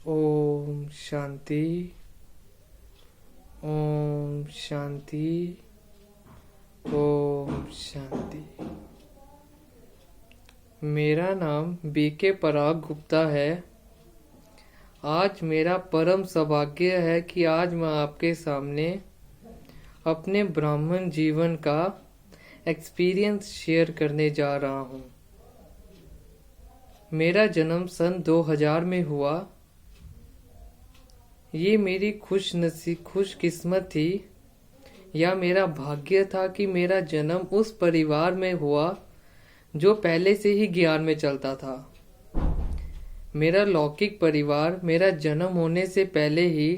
ओम शांति। ओम शांति। ओम शांति। मेरा नाम बीके पराग गुप्ता है। आज मेरा परम सौभाग्य है कि आज मैं आपके सामने अपने ब्राह्मण जीवन का एक्सपीरियंस शेयर करने जा रहा हूँ। मेरा जन्म सन 2000 में हुआ। ये मेरी खुशकिस्मत थी या मेरा भाग्य था कि मेरा जन्म उस परिवार में हुआ जो पहले से ही ज्ञान में चलता था। मेरा लौकिक परिवार मेरा जन्म होने से पहले ही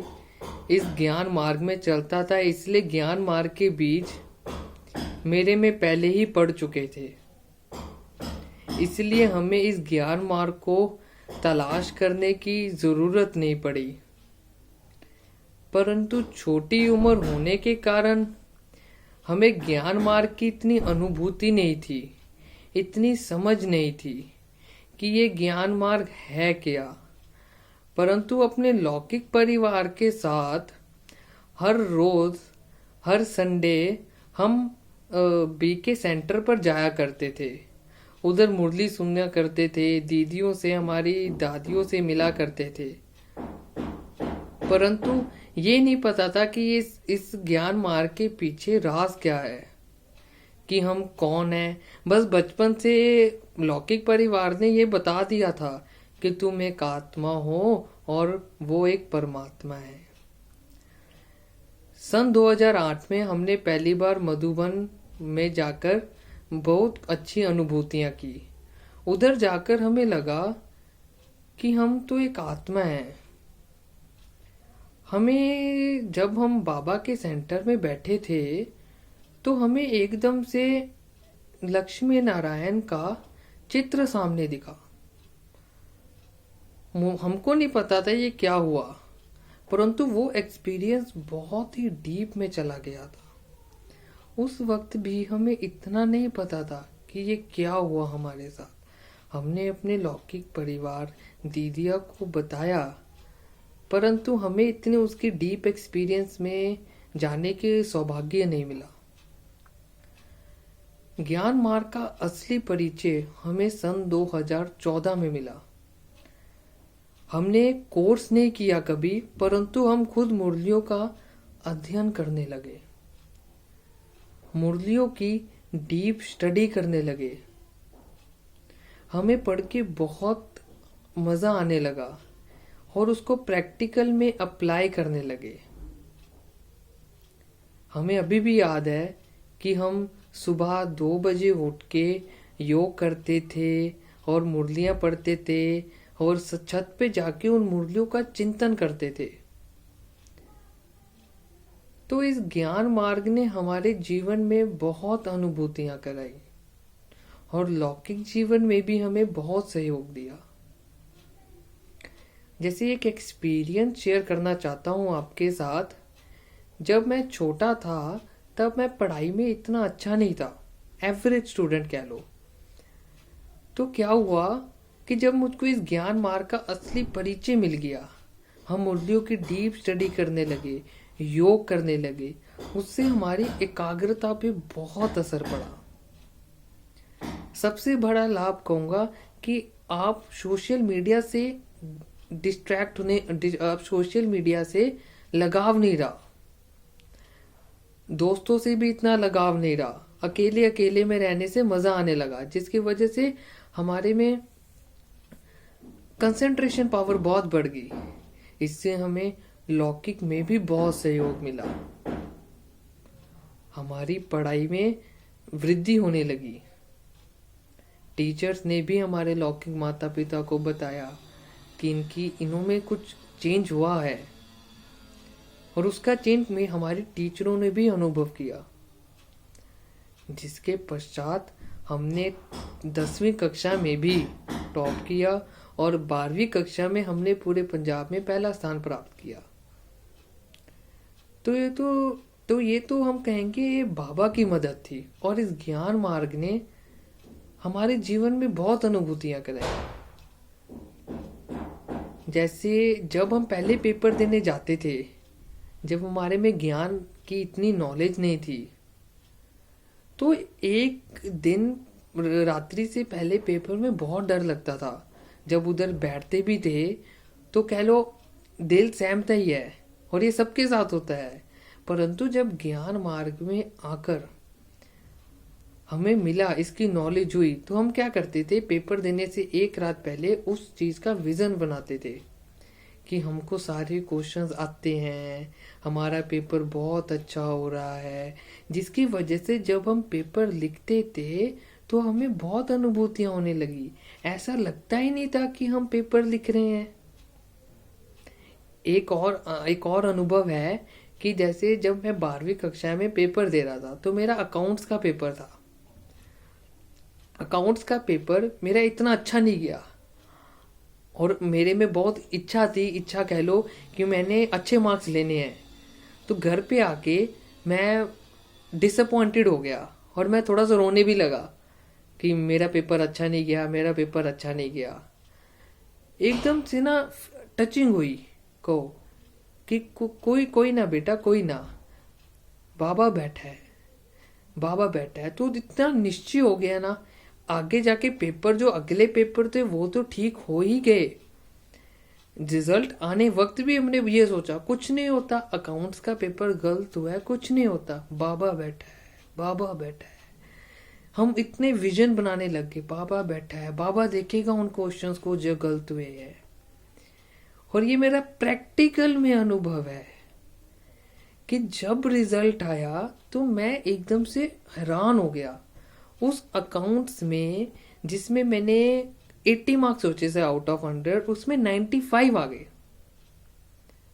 इस ज्ञान मार्ग में चलता था, इसलिए ज्ञान मार्ग के बीज मेरे में पहले ही पड़ चुके थे। इसलिए हमें इस ज्ञान मार्ग को तलाश करने की जरूरत नहीं पड़ी। परंतु छोटी उम्र होने के कारण हमें ज्ञान मार्ग की इतनी अनुभूति नहीं थी, इतनी समझ नहीं थी कि ये ज्ञान मार्ग है क्या। परंतु अपने लौकिक परिवार के साथ हर रोज हर संडे हम बीके सेंटर पर जाया करते थे। उधर मुरली सुनना करते थे, दीदियों से हमारी दादियों से मिला करते थे। परंतु ये नहीं पता था कि इस ज्ञान मार्ग के पीछे राज क्या है, कि हम कौन हैं। बस बचपन से लौकिक परिवार ने ये बता दिया था कि तुम एक आत्मा हो और वो एक परमात्मा है। सन 2008 में हमने पहली बार मधुबन में जाकर बहुत अच्छी अनुभूतियां की। उधर जाकर हमें लगा कि हम तो एक आत्मा हैं। हमें जब हम बाबा के सेंटर में बैठे थे तो हमें एकदम से लक्ष्मी नारायण का चित्र सामने दिखा। हमको नहीं पता था ये क्या हुआ, परंतु वो एक्सपीरियंस बहुत ही डीप में चला गया था। उस वक्त भी हमें इतना नहीं पता था कि ये क्या हुआ हमारे साथ। हमने अपने लौकिक परिवार दीदिया को बताया, परंतु हमें इतने उसकी डीप एक्सपीरियंस में जाने के सौभाग्य नहीं मिला। ज्ञान मार्ग का असली परिचय हमें सन 2014 में मिला। हमने कोर्स नहीं किया कभी, परंतु हम खुद मुरलियों का अध्ययन करने लगे, मुरलियों की डीप स्टडी करने लगे। हमें पढ़ के बहुत मजा आने लगा और उसको प्रैक्टिकल में अप्लाई करने लगे। हमें अभी भी याद है कि हम सुबह 2 बजे उठ के योग करते थे और मुरलियां पढ़ते थे और छत पे जाके उन मुरलियों का चिंतन करते थे। तो इस ज्ञान मार्ग ने हमारे जीवन में बहुत अनुभूतियां कराई और लौकिक जीवन में भी हमें बहुत सहयोग दिया। जैसे एक एक्सपीरियंस शेयर करना चाहता हूँ आपके साथ। जब मैं छोटा था तब मैं पढ़ाई में इतना अच्छा नहीं था, एवरेज स्टूडेंट कह लो। तो क्या हुआ कि जब मुझको इस ज्ञान मार्ग का असली परिचय मिल गया, हम मुरलियों की डीप स्टडी करने लगे, योग करने लगे, उससे हमारी एकाग्रता पे बहुत असर पड़ा। सबसे बड़ा लाभ कहूंगा कि आप सोशल मीडिया से डिस्ट्रैक्ट होने, आप सोशल मीडिया से लगाव नहीं रहा, दोस्तों से भी इतना लगाव नहीं रहा, अकेले अकेले में रहने से मजा आने लगा, जिसकी वजह से हमारे में कंसंट्रेशन पावर बहुत बढ़ गई। इससे हमें लौकिक में भी बहुत सहयोग मिला, हमारी पढ़ाई में वृद्धि होने लगी। टीचर्स ने भी हमारे लौकिक माता पिता को बताया कि इनों में कुछ चेंज हुआ है, और उसका चेंज में हमारे टीचरों ने भी अनुभव किया। जिसके पश्चात हमने 10वीं कक्षा में भी टॉप किया और 12वीं कक्षा में हमने पूरे पंजाब में पहला स्थान प्राप्त किया। तो ये तो हम कहेंगे ये बाबा की मदद थी, और इस ज्ञान मार्ग ने हमारे जीवन में बहुत अनुभूतियां कराई। जैसे जब हम पहले पेपर देने जाते थे, जब हमारे में ज्ञान की इतनी नॉलेज नहीं थी, तो एक दिन रात्रि से पहले पेपर में बहुत डर लगता था। जब उधर बैठते भी थे तो कह लो दिल सहमता ही है, और ये सबके साथ होता है। परंतु जब ज्ञान मार्ग में आकर हमें मिला, इसकी नॉलेज हुई, तो हम क्या करते थे, पेपर देने से एक रात पहले उस चीज का विजन बनाते थे कि हमको सारे क्वेश्चंस आते हैं, हमारा पेपर बहुत अच्छा हो रहा है, जिसकी वजह से जब हम पेपर लिखते थे तो हमें बहुत अनुभूतियां होने लगी। ऐसा लगता ही नहीं था कि हम पेपर लिख रहे हैं। एक और अनुभव है कि जैसे जब मैं 12वीं कक्षा में पेपर दे रहा था, तो मेरा अकाउंट्स का पेपर था। अकाउंट्स का पेपर मेरा इतना अच्छा नहीं गया, और मेरे में बहुत इच्छा कह लो कि मैंने अच्छे मार्क्स लेने हैं। तो घर पे आके मैं डिसअपॉइंटेड हो गया, और मैं थोड़ा सा रोने भी लगा कि मेरा पेपर अच्छा नहीं गया, मेरा पेपर अच्छा नहीं गया। एकदम से ना टचिंग हुई को कि कोई ना बेटा, कोई ना, बाबा बैठा है, बाबा बैठा है। तो इतना निश्चय हो गया ना, आगे जाके पेपर जो अगले पेपर थे वो तो ठीक हो ही गए। रिजल्ट आने वक्त भी हमने ये सोचा कुछ नहीं होता, अकाउंट्स का पेपर गलत हुआ है, कुछ नहीं होता, बाबा बैठा है, बाबा बैठा है। हम इतने विजन बनाने लग गए, बाबा बैठा है, बाबा देखेगा उन क्वेश्चंस को जो गलत हुए हैं। और ये मेरा प्रैक्टिकल में अनुभव है कि जब रिजल्ट आया तो मैं एकदम से हैरान हो गया। उस अकाउंट्स में जिसमें मैंने 80 मार्क्स सोचे थे आउट ऑफ 100, उसमें 95 आ गए।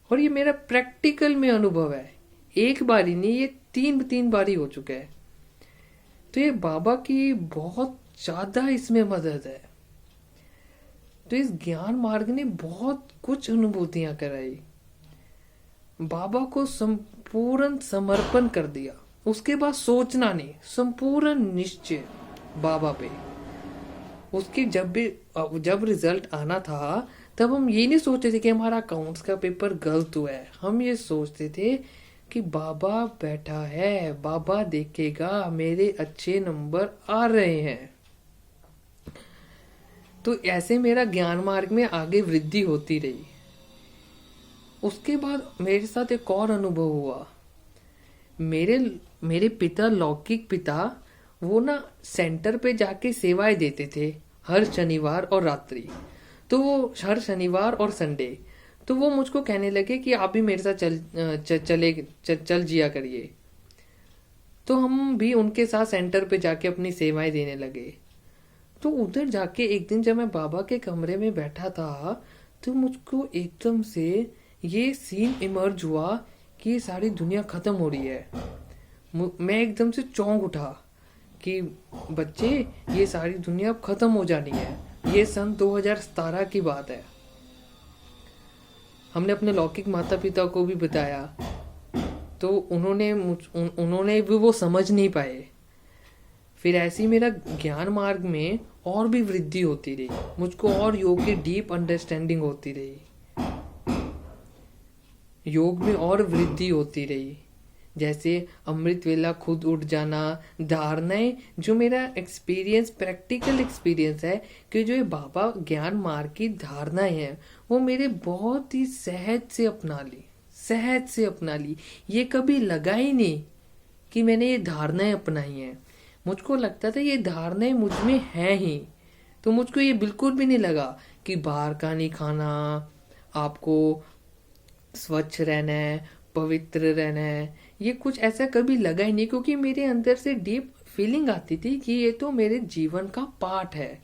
और ये मेरा प्रैक्टिकल में अनुभव है, एक बारी नहीं, ये तीन बारी हो चुका है। तो ये बाबा की बहुत ज्यादा इसमें मदद है। तो इस ज्ञान मार्ग ने बहुत कुछ अनुभूतियां कराई। बाबा को संपूर्ण समर्पण कर दिया, उसके बाद सोचना नहीं, संपूर्ण निश्चय बाबा पे। उसके जब रिजल्ट आना था तब हम ये नहीं सोचते थे कि हमारा अकाउंट्स का पेपर गलत हुआ है, हम ये सोचते थे कि बाबा बैठा है, बाबा देखेगा, मेरे अच्छे नंबर आ रहे हैं। तो ऐसे मेरा ज्ञान मार्ग में आगे वृद्धि होती रही। उसके बाद मेरे साथ एक और अनुभव हुआ। मेरे पिता, लौकिक पिता, वो ना सेंटर पे जाके सेवाएं देते थे हर शनिवार और रात्रि। तो वो हर शनिवार और संडे, तो वो मुझको कहने लगे कि आप भी मेरे साथ चल जिया करिए। तो हम भी उनके साथ सेंटर पे जाके अपनी सेवाएं देने लगे। तो उधर जाके एक दिन जब मैं बाबा के कमरे में बैठा था, तो मुझको एकदम से ये सीन इमर्ज हुआ कि ये सारी दुनिया खत्म हो रही है। मैं एकदम से चौंक उठा कि बच्चे, ये सारी दुनिया अब खत्म हो जानी है। ये सन 2017 की बात है। हमने अपने लौकिक माता पिता को भी बताया, तो उन्होंने भी वो समझ नहीं पाए। फिर ऐसे ही मेरा ज्ञान मार्ग में और भी वृद्धि होती रही, मुझको और योग की डीप अंडरस्टैंडिंग होती रही, योग में और वृद्धि होती रही। जैसे अमृत वेला, खुद उठ जाना, धारणाएं, जो मेरा एक्सपीरियंस, प्रैक्टिकल एक्सपीरियंस है कि जो ये बाबा ज्ञान मार्ग की धारणाएं हैं वो मेरे बहुत ही सहज से अपना ली। ये कभी लगा ही नहीं कि मैंने ये धारणाएं अपनाई हैं। मुझको लगता था ये धारणाएं मुझ में है ही, तो मुझको ये बिल्कुल भी नहीं लगा कि बाहर का नहीं खाना, आपको स्वच्छ रहना है, पवित्र रहना है। ये कुछ ऐसा कभी लगा ही नहीं, क्योंकि मेरे अंदर से डीप फीलिंग आती थी कि ये तो मेरे जीवन का पार्ट है।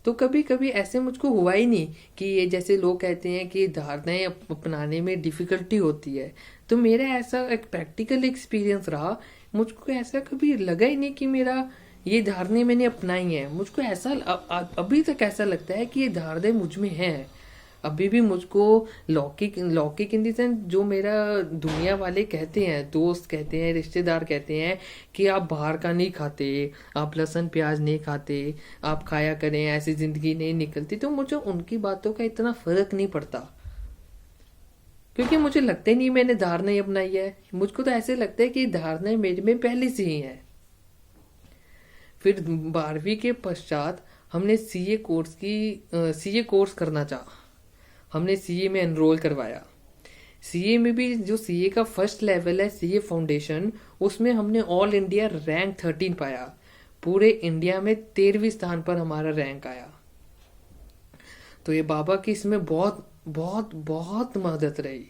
तो कभी कभी ऐसे मुझको हुआ ही नहीं कि ये, जैसे लोग कहते हैं कि धारणाएं अपनाने में डिफिकल्टी होती है, तो मेरा ऐसा एक प्रैक्टिकल एक्सपीरियंस रहा। मुझको ऐसा कभी लगा ही नहीं कि मेरा ये धारणाएं मैंने अपनाई है। मुझको ऐसा अभी तक ऐसा लगता है कि ये धारणाएं मुझ में है। अभी भी मुझको लौकिक लौकिक इन द सेंस जो मेरा दुनिया वाले कहते हैं, दोस्त कहते हैं, रिश्तेदार कहते हैं कि आप बाहर का नहीं खाते, आप लहसुन प्याज नहीं खाते, आप खाया करें, ऐसी जिंदगी नहीं निकलती, तो मुझे उनकी बातों का इतना फर्क नहीं पड़ता, क्योंकि मुझे लगता ही नहीं मैंने धारणा ही अपनाई है। मुझको तो ऐसे लगता है कि धारणा मेरे में पहले से ही है। फिर 12वीं के पश्चात हमने सीए कोर्स करना चाहा, हमने सीए में एनरोल करवाया। सीए में भी जो सीए का फर्स्ट लेवल है, सीए फाउंडेशन, उसमें हमने ऑल इंडिया रैंक 13 पाया। पूरे इंडिया में 13वीं स्थान पर हमारा रैंक आया। तो ये बाबा की इसमें बहुत बहुत बहुत मदद रही।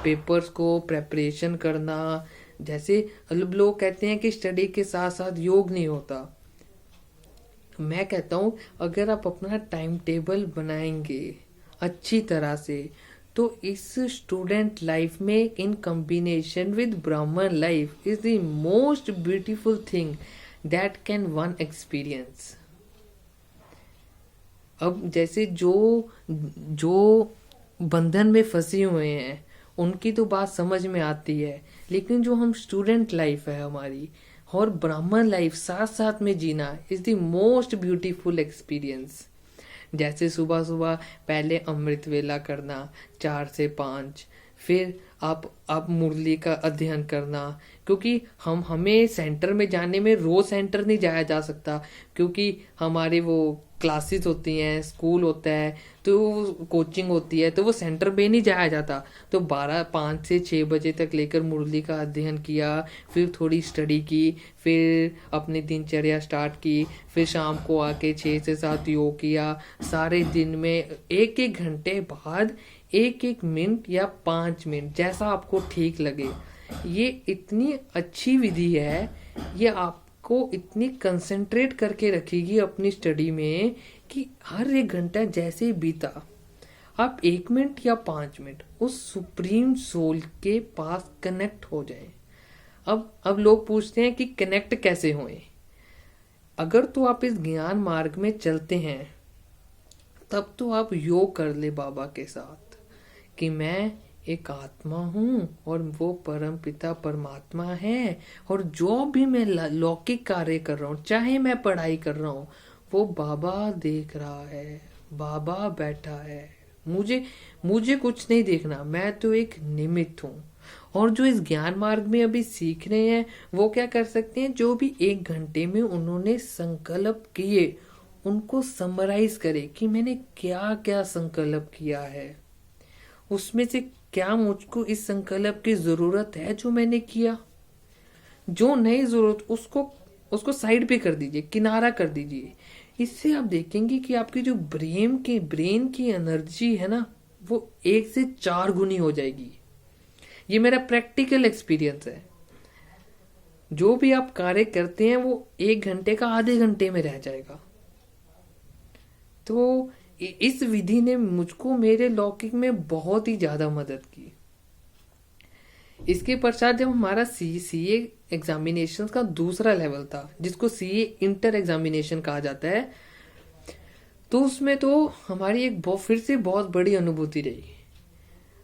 पेपर्स को प्रेपरेशन करना, जैसे लोग कहते हैं कि स्टडी के साथ साथ योग नहीं होता, मैं कहता हूं अगर आप अपना टाइम टेबल बनाएंगे अच्छी तरह से, तो इस स्टूडेंट लाइफ में इन कॉम्बिनेशन विद ब्राह्मण life is the most beautiful thing that can one experience. अब जैसे जो जो बंधन में फंसे हुए हैं उनकी तो बात समझ में आती है, लेकिन जो हम स्टूडेंट लाइफ है हमारी और ब्राह्मण लाइफ साथ साथ में जीना is the most beautiful experience. जैसे सुबह सुबह पहले अमृत वेला करना 4 से 5, फिर आप मुरली का अध्ययन करना, क्योंकि हमें सेंटर में जाने में रोज सेंटर नहीं जाया जा सकता, क्योंकि हमारे वो क्लासेस होती हैं, स्कूल होता है, तो कोचिंग होती है, तो वो सेंटर पे नहीं जाया जाता। तो 5 से 6 बजे तक लेकर मुरली का अध्ययन किया, फिर थोड़ी स्टडी की, फिर अपनी दिनचर्या स्टार्ट की, फिर शाम को आके 6 से 7 योग किया। सारे दिन में 1-1 घंटे बाद 1-1 मिनट या 5 मिनट, जैसा आपको ठीक लगे। ये इतनी अच्छी विधि है, ये आपको इतनी कंसंट्रेट करके रखेगी अपनी स्टडी में कि हर 1 घंटा जैसे ही बीता, आप 1 मिनट या 5 मिनट उस सुप्रीम सोल के पास कनेक्ट हो जाएं। अब लोग पूछते हैं कि कनेक्ट कैसे होए। अगर तो आप इस ज्ञान मार्ग में चलते हैं, तब तो आप योग कर ले बाबा के साथ कि मैं एक आत्मा हूँ और वो परम पिता परमात्मा है, और जो भी मैं लौकिक कार्य कर रहा हूँ, चाहे मैं पढ़ाई कर रहा हूँ, वो बाबा देख रहा है, बाबा बैठा है। मुझे कुछ नहीं देखना, मैं तो एक निमित्त हूँ। और जो इस ज्ञान मार्ग में अभी सीख रहे हैं वो क्या कर सकते हैं, जो भी 1 घंटे में उन्होंने संकल्प किए उनको समराइज करें कि मैंने क्या क्या संकल्प किया है, उसमें से क्या मुझको इस संकल्प की जरूरत है जो मैंने किया, जो नहीं जरूरत उसको साइड पे कर दीजिए, किनारा कर दीजिए। इससे आप देखेंगे कि आपकी जो ब्रेन की एनर्जी है ना, वो 1 से 4 गुनी हो जाएगी। ये मेरा प्रैक्टिकल एक्सपीरियंस है। जो भी आप कार्य करते हैं वो 1 घंटे का आधे घंटे में रह जाएगा। तो इस विधि ने मुझको मेरे लौकिक में बहुत ही ज्यादा मदद की। इसके पश्चात जब हमारा सीए एग्जामिनेशन का दूसरा लेवल था, जिसको सीए इंटर एग्जामिनेशन कहा जाता है, तो उसमें तो हमारी एक फिर से बहुत बड़ी अनुभूति रही।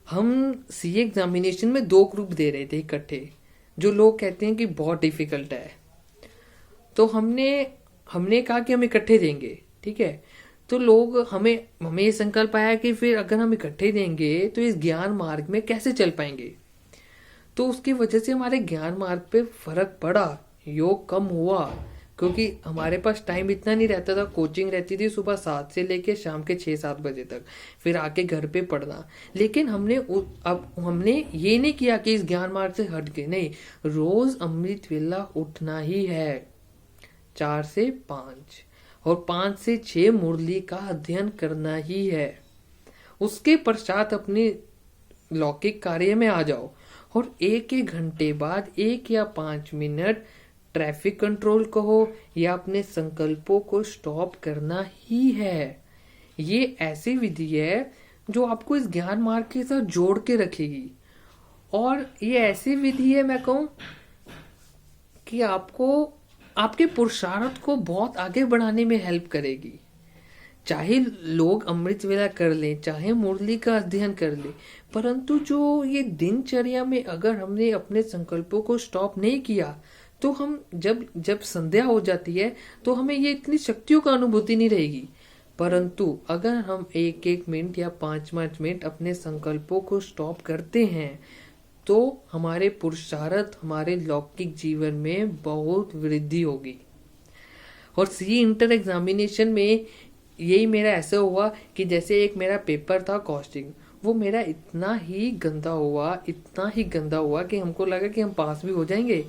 हम सीए एग्जामिनेशन में 2 ग्रुप दे रहे थे इकट्ठे, जो लोग कहते हैं कि बहुत डिफिकल्ट है। तो हमने कहा कि हम इकट्ठे देंगे, ठीक है। तो लोग हमें ये संकल्प आया कि फिर अगर हम इकट्ठे देंगे तो इस ज्ञान मार्ग में कैसे चल पाएंगे। तो उसकी वजह से हमारे ज्ञान मार्ग पे फर्क पड़ा, योग कम हुआ, क्योंकि हमारे पास टाइम इतना नहीं रहता था। कोचिंग रहती थी सुबह 7 से लेके शाम के 6-7 बजे तक, फिर आके घर पे पढ़ना। लेकिन हमने ये नहीं किया कि इस ज्ञान मार्ग से हट के, नहीं, रोज अमृत वेला उठना ही है 4 से 5, और 5 से 6 मुरली का अध्ययन करना ही है। उसके पश्चात अपने लौकिक कार्य में आ जाओ, और 1-1 घंटे बाद 1 या 5 मिनट ट्रैफिक कंट्रोल कहो या अपने संकल्पों को स्टॉप करना ही है। ये ऐसी विधि है जो आपको इस ज्ञान मार्ग के साथ जोड़ के रखेगी, और ये ऐसी विधि है, मैं कहूं कि आपको आपके पुरुषार्थ को बहुत आगे बढ़ाने में हेल्प करेगी। चाहे लोग अमृत वेला कर लें, चाहे मुरली का अध्ययन कर लें, परंतु जो ये दिनचर्या में अगर हमने अपने संकल्पों को स्टॉप नहीं किया तो हम जब जब संध्या हो जाती है तो हमें ये इतनी शक्तियों का अनुभूति नहीं रहेगी। परंतु अगर हम 1-1 मिनट या 5-5 मिनट अपने संकल्पों को स्टॉप करते हैं तो हमारे पुरुषार्थ, हमारे लौकिक जीवन में बहुत वृद्धि होगी। और सी इंटर एग्जामिनेशन में यही मेरा ऐसा हुआ कि जैसे एक मेरा पेपर था कॉस्टिंग, वो मेरा इतना ही गंदा हुआ कि हमको लगा कि हम पास भी हो जाएंगे।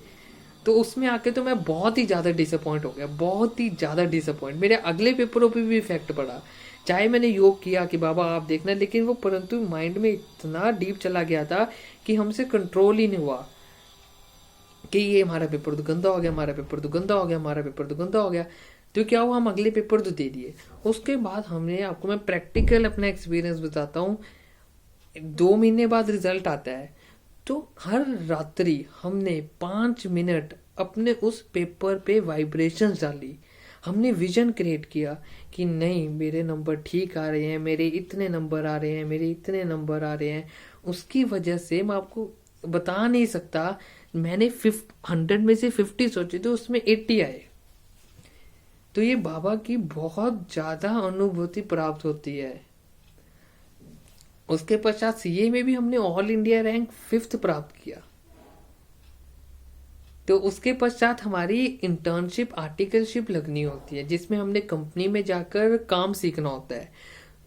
तो उसमें आके तो मैं बहुत ही ज़्यादा डिसअपॉइंट हो गया, बहुत ही ज़्यादा डिसअपॉइंट। मेरे अगले पेपरों पे भी इफेक्ट पड़ा। चाहे मैंने योग किया कि बाबा आप देखना, लेकिन वो परंतु माइंड में इतना डीप चला गया था कि हमसे कंट्रोल ही नहीं हुआ कि ये हमारा पेपर तो गंदा हो गया, हमारा पेपर तो गंदा हो गया, हमारा पेपर तो गंदा हो गया। तो क्या हुआ, हम अगले पेपर तो दे दिए। उसके बाद हमने, आपको मैं प्रैक्टिकल अपना एक्सपीरियंस बताता हूँ, 2 महीने बाद रिजल्ट आता है तो हर रात्रि हमने 5 मिनट अपने उस पेपर पे वाइब्रेशंस डाली। हमने विजन क्रिएट किया कि नहीं, मेरे नंबर ठीक आ रहे हैं, मेरे इतने नंबर आ रहे हैं, मेरे इतने नंबर आ रहे हैं। उसकी वजह से मैं आपको बता नहीं सकता, मैंने 100 में से 50 सोचे थे, उसमें 80 आए। तो ये बाबा की बहुत ज्यादा अनुभूति प्राप्त होती है। उसके पश्चात सीए में भी हमने ऑल इंडिया रैंक 5th प्राप्त किया। तो उसके पश्चात हमारी इंटर्नशिप आर्टिकलशिप लगनी होती है, जिसमें हमने कंपनी में जाकर काम सीखना होता है।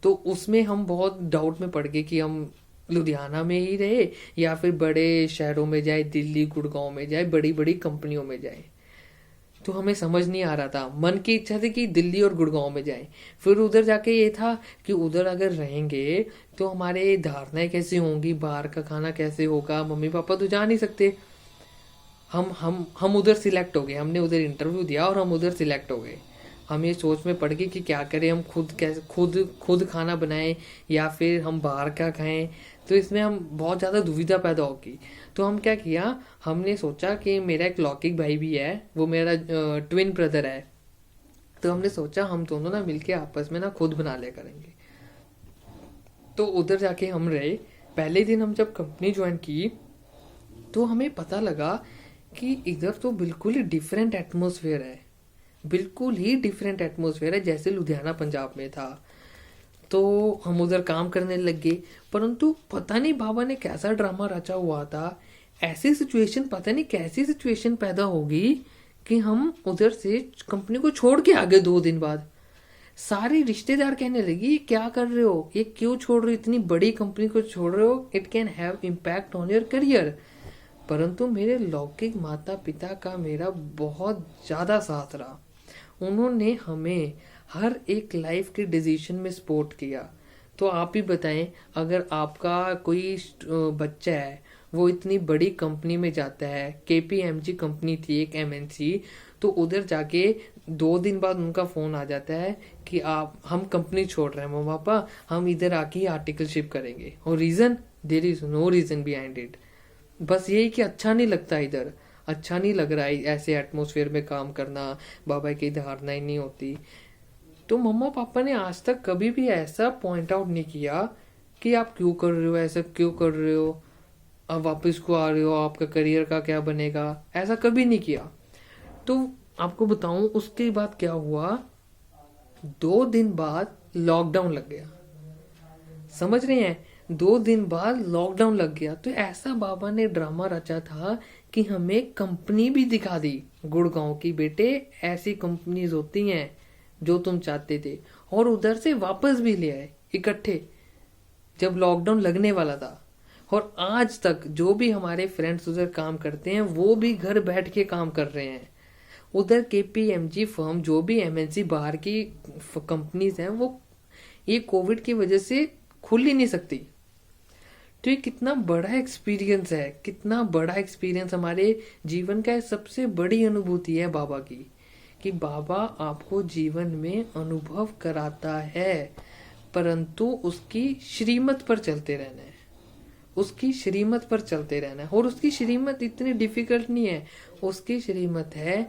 तो उसमें हम बहुत डाउट में पड़ गए कि हम लुधियाना में ही रहे या फिर बड़े शहरों में जाए, दिल्ली गुड़गांव में जाए, बड़ी बड़ी कंपनियों में जाए। तो हमें समझ नहीं आ रहा था। मन की इच्छा थी कि दिल्ली और गुड़गांव में जाएं। फिर उधर जाके ये था कि उधर अगर रहेंगे तो हमारे धारणाएं कैसे होंगी, बाहर का खाना कैसे होगा, मम्मी पापा तो जा नहीं सकते। हम उधर सिलेक्ट हो गए, हमने उधर इंटरव्यू दिया और हम उधर सिलेक्ट हो गए। हम ये सोच में पड़ गए कि क्या करें, हम खुद खाना बनाएं या फिर हम बाहर का खाएं। तो इसमें हम बहुत ज़्यादा दुविधा पैदा होगी। तो हम क्या किया, हमने सोचा कि मेरा एक लौकिक भाई भी है, वो मेरा ट्विन ब्रदर है। तो हमने सोचा हम दोनों ना मिलके आपस में ना खुद बना लिया करेंगे। तो उधर जाके हम रहे। पहले दिन हम जब कंपनी ज्वाइन की तो हमें पता लगा कि इधर तो बिल्कुल ही डिफरेंट एटमोसफेयर है, बिल्कुल ही डिफरेंट एटमोसफेयर है जैसे लुधियाना पंजाब में था। तो हम उधर काम करने लग गए। परंतु पता नहीं बाबा ने कैसा ड्रामा रचा हुआ था, ऐसी सिचुएशन, पता नहीं कैसी सिचुएशन पैदा होगी कि हम उधर से कंपनी को छोड़ के आ गए 2 दिन बाद। सारे रिश्तेदार कहने लगी क्या कर रहे हो, ये क्यों छोड़ रहे हो, इतनी बड़ी कंपनी को छोड़ रहे हो, it can have impact on your career. परंतु मेरे लौकिक माता पिता का मेरा बहुत ज्यादा साथ रहा। उन्होंने हमें हर एक लाइफ के डिसीजन में सपोर्ट किया। तो आप ही बताएं, अगर आपका कोई बच्चा है, वो इतनी बड़ी कंपनी में जाता है, केपीएमजी कंपनी थी एक एमएनसी, तो उधर जाके 2 दिन बाद उनका फोन आ जाता है कि हम कंपनी छोड़ रहे हैं मम्मा पापा, हम इधर आके ही आर्टिकलशिप करेंगे। और reason, there is no reason behind it. बस यही कि अच्छा नहीं लगता, इधर अच्छा नहीं लग रहा है ऐसे एटमोसफेयर में काम करना, बाबा की धारणाएं नहीं होती। तो मम्मा पापा ने आज तक कभी भी ऐसा पॉइंट आउट नहीं किया कि आप क्यों कर रहे हो, ऐसा क्यों कर रहे हो, अब वापस को आ रहे हो, आपका करियर का क्या बनेगा, ऐसा कभी नहीं किया। तो आपको बताऊं उसके बाद क्या हुआ, 2 दिन बाद लॉकडाउन लग गया। समझ रहे हैं, 2 दिन बाद लॉकडाउन लग गया। तो ऐसा बाबा ने ड्रामा रचा था कि हमें कंपनी भी दिखा दी गुड़गांव की, बेटे ऐसी कंपनीज होती हैं जो तुम चाहते थे, और उधर से वापस भी ले आए इकट्ठे जब लॉकडाउन लगने वाला था। और आज तक जो भी हमारे फ्रेंड्स उधर काम करते हैं वो भी घर बैठ के काम कर रहे हैं। उधर केपीएमजी फर्म, जो भी एमएनसी बाहर की कंपनीज हैं, वो ये कोविड की वजह से खुल ही नहीं सकती। तो ये कितना बड़ा एक्सपीरियंस है, कितना बड़ा एक्सपीरियंस हमारे जीवन का सबसे बड़ी अनुभूति है बाबा की, कि बाबा आपको जीवन में अनुभव कराता है, परंतु उसकी श्रीमत पर चलते रहना है, उसकी श्रीमत पर चलते रहना है। और उसकी श्रीमत इतनी डिफिकल्ट नहीं है, उसकी श्रीमत है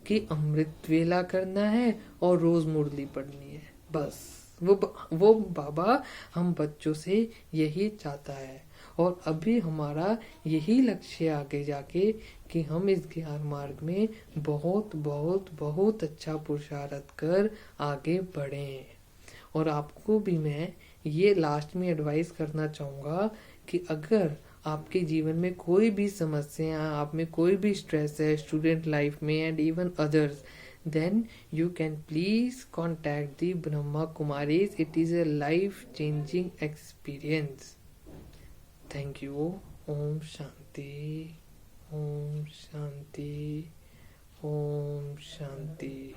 कि अमृत वेला करना है और रोज मुरली पढ़नी है, बस। वो बाबा हम बच्चों से यही चाहता है, और अभी हमारा यही लक्ष्य है आगे जाके कि हम इस ज्ञान मार्ग में बहुत बहुत बहुत अच्छा पुरुषार्थ कर आगे बढ़ें। और आपको भी मैं ये लास्ट में एडवाइस करना चाहूँगा कि अगर आपके जीवन में कोई भी समस्या, आप में कोई भी स्ट्रेस है स्टूडेंट लाइफ में and even others, then you can please contact the Brahma Kumaris. It is a life changing experience. Thank you. Om Shanti. Om Shanti. Om Shanti.